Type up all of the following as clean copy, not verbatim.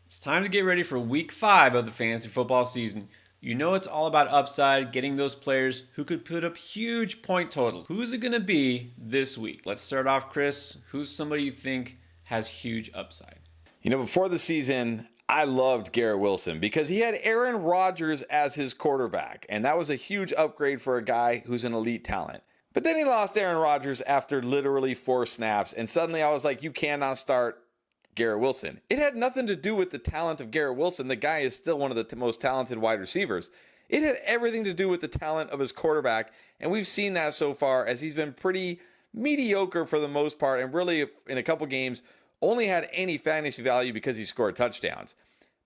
It's time to get ready for week 5 of the fantasy football season. You know it's all about upside, getting those players who could put up huge point totals. Who's it going to be this week? Let's start off, Chris. Who's somebody you think has huge upside? Before the season, I loved Garrett Wilson because he had Aaron Rodgers as his quarterback, and that was a huge upgrade for a guy who's an elite talent. But then he lost Aaron Rodgers after literally 4 snaps, and suddenly I was like, you cannot start Garrett Wilson. It had nothing to do with the talent of Garrett Wilson. The guy is still one of the most talented wide receivers. It had everything to do with the talent of his quarterback, and we've seen that so far as he's been pretty mediocre for the most part, and really in a couple games only had any fantasy value because he scored touchdowns.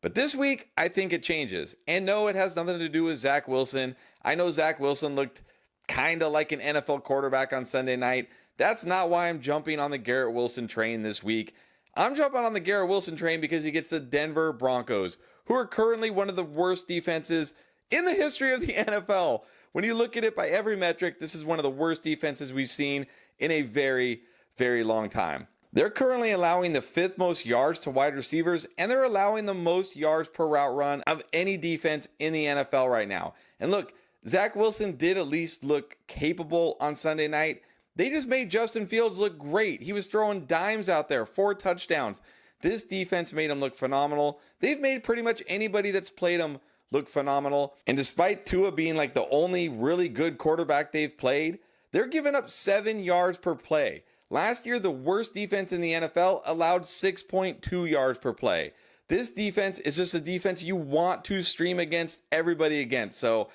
But this week, I think it changes. And no, it has nothing to do with Zach Wilson. I know Zach Wilson looked kind of like an NFL quarterback on Sunday night. That's not why I'm jumping on the Garrett Wilson train this week. I'm jumping on the Garrett Wilson train because he gets the Denver Broncos, who are currently one of the worst defenses in the history of the NFL. When you look at it by every metric, this is one of the worst defenses we've seen in a very, very long time. They're currently allowing the 5th most yards to wide receivers, and they're allowing the most yards per route run of any defense in the NFL right now. And look, Zach Wilson did at least look capable on Sunday night. They just made Justin Fields look great. He was throwing dimes out there, 4 touchdowns. This defense made him look phenomenal. They've made pretty much anybody that's played him look phenomenal. And despite Tua being like the only really good quarterback they've played, they're giving up 7 yards per play. Last year, the worst defense in the NFL allowed 6.2 yards per play. This defense is just a defense you want to stream against everybody against. So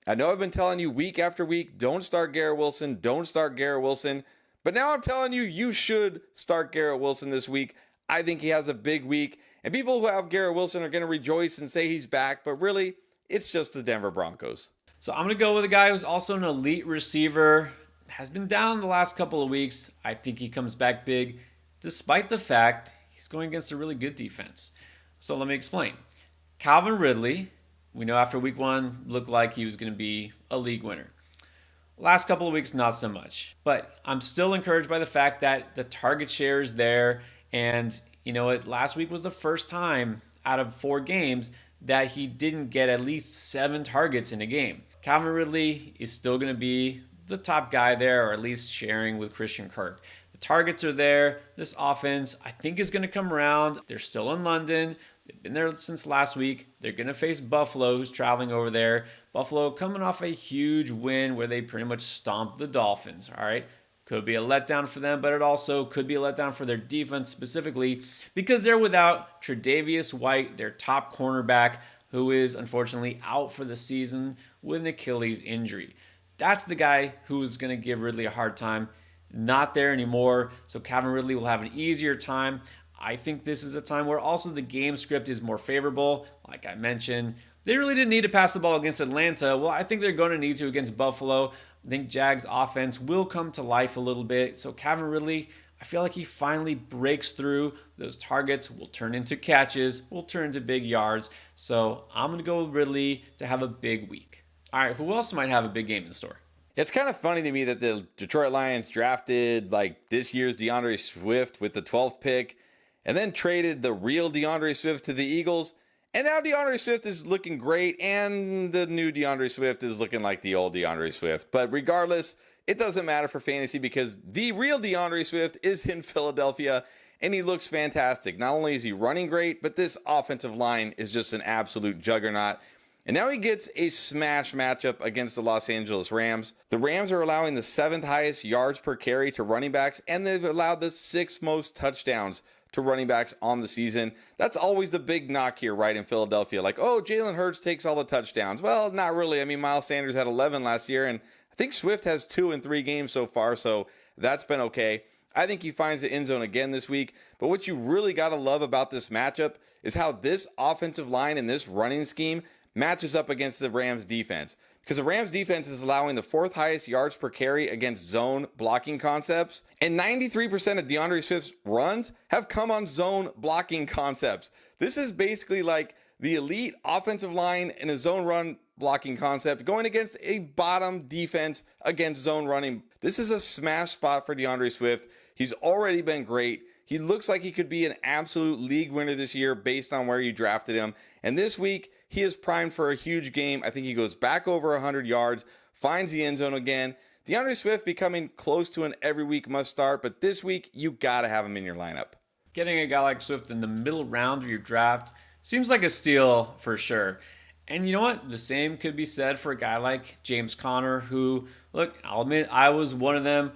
I know I've been telling you week after week, don't start Garrett Wilson, don't start Garrett Wilson. But now I'm telling you, you should start Garrett Wilson this week. I think he has a big week. And people who have Garrett Wilson are going to rejoice and say he's back. But really, it's just the Denver Broncos. So I'm going to go with a guy who's also an elite receiver. Has been down the last couple of weeks. I think he comes back big, despite the fact he's going against a really good defense. So let me explain. Calvin Ridley, we know after week 1, looked like he was going to be a league winner. Last couple of weeks, not so much. But I'm still encouraged by the fact that the target share is there. And you know what? Last week was the first time out of 4 games that he didn't get at least 7 targets in a game. Calvin Ridley is still going to be the top guy there, or at least sharing with Christian Kirk. The targets are there. This offense, I think, is going to come around. They're still in London. They've been there since last week. They're going to face Buffalo, who's traveling over there. Buffalo coming off a huge win where they pretty much stomped the Dolphins, all right? Could be a letdown for them, but it also could be a letdown for their defense specifically because they're without Tre'Davious White, their top cornerback, who is unfortunately out for the season with an Achilles injury. That's the guy who's going to give Ridley a hard time. Not there anymore, so Calvin Ridley will have an easier time. I think this is a time where also the game script is more favorable. Like I mentioned, they really didn't need to pass the ball against Atlanta. Well, I think they're going to need to against Buffalo. I think Jags' offense will come to life a little bit. So Calvin Ridley, I feel like he finally breaks through. Those targets will turn into catches, will turn into big yards. So I'm going to go with Ridley to have a big week. All right, who else might have a big game in store? It's kind of funny to me that the Detroit Lions drafted like this year's DeAndre Swift with the 12th pick and then traded the real DeAndre Swift to the Eagles. And now DeAndre Swift is looking great, and the new DeAndre Swift is looking like the old DeAndre Swift. But regardless, it doesn't matter for fantasy because the real DeAndre Swift is in Philadelphia, and he looks fantastic. Not only is he running great, but this offensive line is just an absolute juggernaut. And now he gets a smash matchup against the Los Angeles Rams. The Rams are allowing the 7th highest yards per carry to running backs, and they've allowed the 6th most touchdowns to running backs on the season. That's always the big knock here, right, in Philadelphia. Like, oh, Jalen Hurts takes all the touchdowns. Well, not really. I mean, Miles Sanders had 11 last year, and I think Swift has 2 in 3 games so far, so that's been okay. I think he finds the end zone again this week. But what you really got to love about this matchup is how this offensive line and this running scheme matches up against the Rams defense. Because the Rams defense is allowing the 4th highest yards per carry against zone blocking concepts. And 93% of DeAndre Swift's runs have come on zone blocking concepts. This is basically like the elite offensive line in a zone run blocking concept going against a bottom defense against zone running. This is a smash spot for DeAndre Swift. He's already been great. He looks like he could be an absolute league winner this year based on where you drafted him. And this week, he is primed for a huge game. I think he goes back over 100 yards, finds the end zone again. DeAndre Swift becoming close to an every week must start, but this week, you got to have him in your lineup. Getting a guy like Swift in the middle round of your draft seems like a steal for sure. And you know what? The same could be said for a guy like James Conner, who, look, I'll admit I was one of them.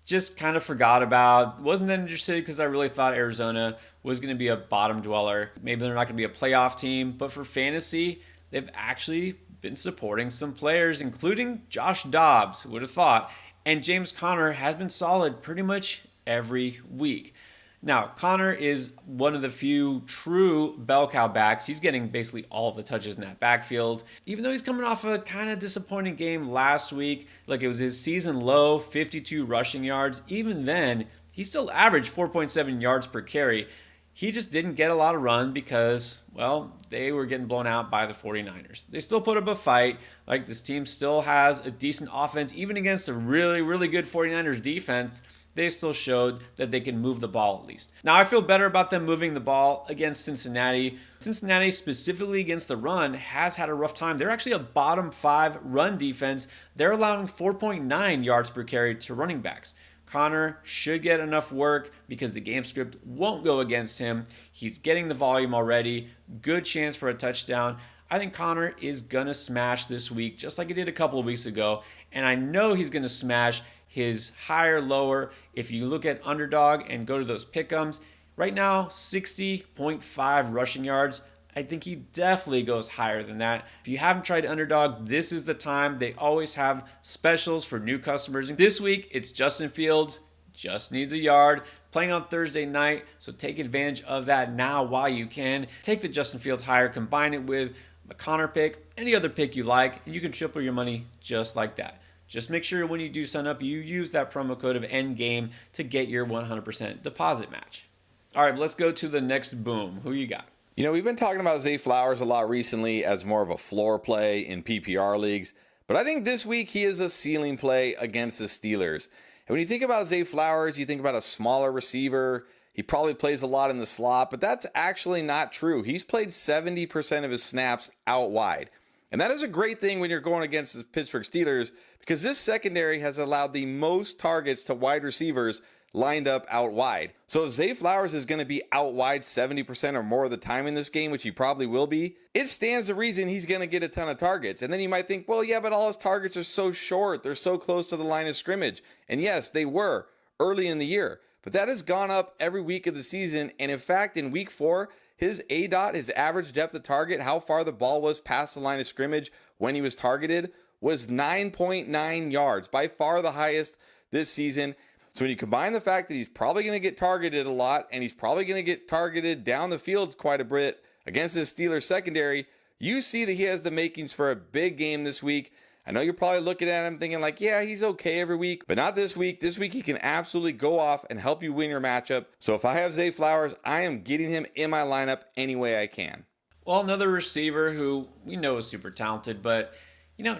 Just kind of forgot about, wasn't that interested because I really thought Arizona was going to be a bottom dweller. Maybe they're not going to be a playoff team, but for fantasy, they've actually been supporting some players, including Josh Dobbs, who would have thought, and James Conner has been solid pretty much every week. Now, Conner is one of the few true bell cow backs. He's getting basically all of the touches in that backfield. Even though he's coming off a kind of disappointing game last week, like it was his season low, 52 rushing yards. Even then, he still averaged 4.7 yards per carry. He just didn't get a lot of run because, well, they were getting blown out by the 49ers. They still put up a fight. Like, this team still has a decent offense, even against a really, really good 49ers defense. They still showed that they can move the ball at least. Now, I feel better about them moving the ball against Cincinnati. Cincinnati, specifically against the run, has had a rough time. They're actually a bottom 5 run defense. They're allowing 4.9 yards per carry to running backs. Conner should get enough work because the game script won't go against him. He's getting the volume already. Good chance for a touchdown. I think Conner is going to smash this week, just like he did a couple of weeks ago. And I know he's going to smash his higher, lower. If you look at underdog and go to those pick'ems, right now, 60.5 rushing yards. I think he definitely goes higher than that. If you haven't tried underdog, this is the time. They always have specials for new customers. This week, it's Justin Fields. Just needs a yard, playing on Thursday night, so take advantage of that now while you can. Take the Justin Fields higher, combine it with a Conner pick, any other pick you like, and you can triple your money just like that. Just make sure when you do sign up, you use that promo code of ENDGAME to get your 100% deposit match. All right, let's go to the next boom. Who you got? You know, we've been talking about Zay Flowers a lot recently as more of a floor play in PPR leagues, but I think this week he is a ceiling play against the Steelers. And when you think about Zay Flowers, you think about a smaller receiver. He probably plays a lot in the slot, but that's actually not true. He's played 70% of his snaps out wide. And that is a great thing when you're going against the Pittsburgh Steelers because this secondary has allowed the most targets to wide receivers lined up out wide. So if Zay Flowers is going to be out wide 70% or more of the time in this game, which he probably will be, it stands to reason he's going to get a ton of targets. And then you might think, well, yeah, but all his targets are so short. They're so close to the line of scrimmage. And yes, they were early in the year. But that has gone up every week of the season. And in fact, in week 4, his ADOT, his average depth of target, how far the ball was past the line of scrimmage when he was targeted, was 9.9 yards, by far the highest this season. So when you combine the fact that he's probably going to get targeted a lot and he's probably going to get targeted down the field quite a bit against the Steelers secondary, you see that he has the makings for a big game this week. I know you're probably looking at him thinking like, yeah, he's okay every week, but not this week. This week he can absolutely go off and help you win your matchup. So if I have Zay Flowers, I am getting him in my lineup any way I can. Well, another receiver who we know is super talented, but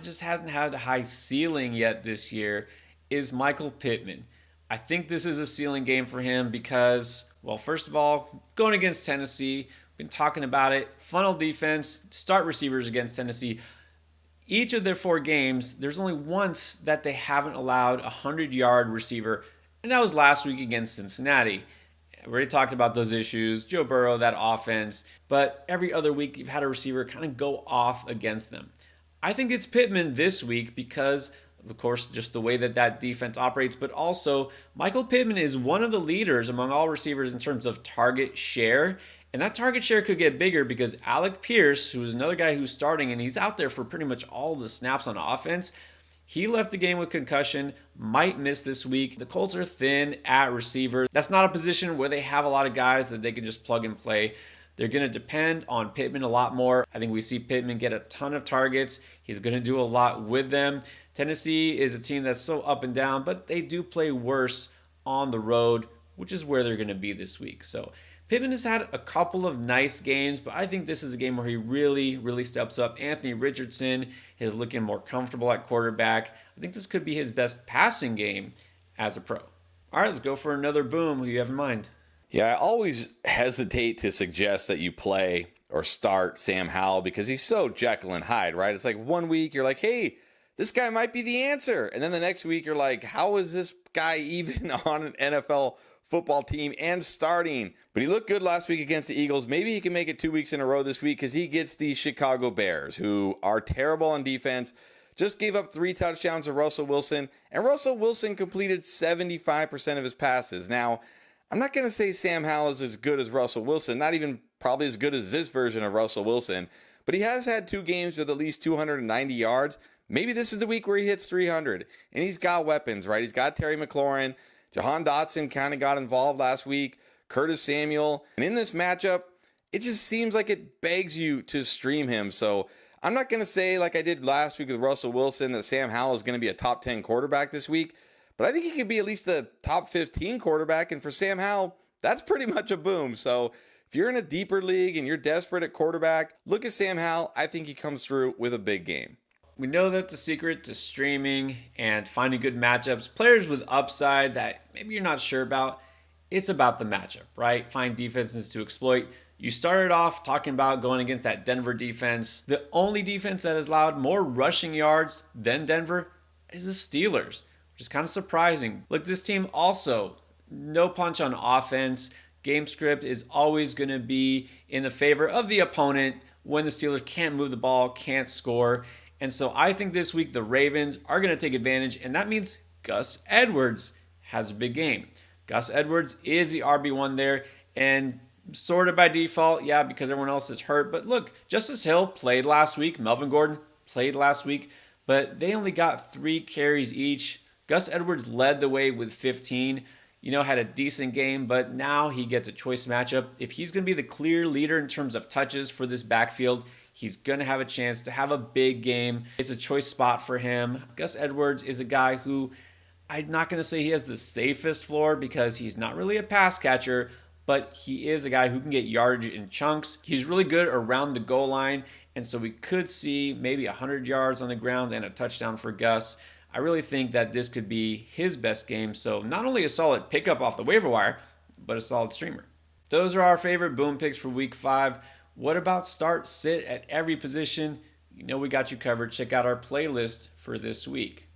just hasn't had a high ceiling yet this year is Michael Pittman. I think this is a ceiling game for him because, well, first of all, going against Tennessee, been talking about it, funnel defense, start receivers against Tennessee. Each of their 4 games, there's only once that they haven't allowed a 100-yard receiver, and that was last week against Cincinnati. We already talked about those issues, Joe Burrow, that offense, but every other week you've had a receiver kind of go off against them. I think it's Pittman this week because, of course, just the way that defense operates, but also Michael Pittman is one of the leaders among all receivers in terms of target share. And that target share could get bigger because Alec Pierce, who is another guy who's starting, and he's out there for pretty much all the snaps on offense, he left the game with concussion, might miss this week. The Colts are thin at receiver. That's not a position where they have a lot of guys that they can just plug and play. They're going to depend on Pittman a lot more. I think we see Pittman get a ton of targets. He's going to do a lot with them. Tennessee is a team that's so up and down, but they do play worse on the road, which is where they're going to be this week. So Pittman has had a couple of nice games, but I think this is a game where he really, really steps up. Anthony Richardson is looking more comfortable at quarterback. I think this could be his best passing game as a pro. All right, let's go for another boom. Who you have in mind? Yeah, I always hesitate to suggest that you play or start Sam Howell because he's so Jekyll and Hyde, right? It's like one week you're like, hey, this guy might be the answer. And then the next week you're like, how is this guy even on an NFL football team and starting? But he looked good last week against the Eagles. Maybe he can make it 2 weeks in a row this week because he gets the Chicago Bears, who are terrible on defense. Just gave up 3 touchdowns to Russell Wilson, and Russell Wilson completed 75% of his passes. Now, I'm not going to say Sam Howell is as good as Russell Wilson, not even probably as good as this version of Russell Wilson, but he has had 2 games with at least 290 yards. Maybe this is the week where he hits 300, and he's got weapons, right? He's got Terry McLaurin. Jahan Dotson kind of got involved last week. Curtis Samuel. And in this matchup, it just seems like it begs you to stream him. So I'm not going to say, like I did last week with Russell Wilson, that Sam Howell is going to be a top 10 quarterback this week. But I think he could be at least a top 15 quarterback. And for Sam Howell, that's pretty much a boom. So if you're in a deeper league and you're desperate at quarterback, look at Sam Howell. I think he comes through with a big game. We know that the secret to streaming and finding good matchups, players with upside that maybe you're not sure about, it's about the matchup, right? Find defenses to exploit. You started off talking about going against that Denver defense. The only defense that has allowed more rushing yards than Denver is the Steelers, which is kind of surprising. Look, this team also, no punch on offense. Game script is always going to be in the favor of the opponent when the Steelers can't move the ball, can't score. And so I think this week the Ravens are going to take advantage, and that means Gus Edwards has a big game. Gus Edwards is the RB1 there, and sort of by default, yeah, because everyone else is hurt. But look, Justice Hill played last week. Melvin Gordon played last week, but they only got 3 carries each. Gus Edwards led the way with 15. Had a decent game, but now he gets a choice matchup. If he's going to be the clear leader in terms of touches for this backfield, he's going to have a chance to have a big game. It's a choice spot for him. Gus Edwards is a guy who I'm not going to say he has the safest floor because he's not really a pass catcher, but he is a guy who can get yardage in chunks. He's really good around the goal line, and so we could see maybe 100 yards on the ground and a touchdown for Gus. I really think that this could be his best game. So not only a solid pickup off the waiver wire, but a solid streamer. Those are our favorite boom picks for week 5. What about start, sit at every position? We got you covered. Check out our playlist for this week.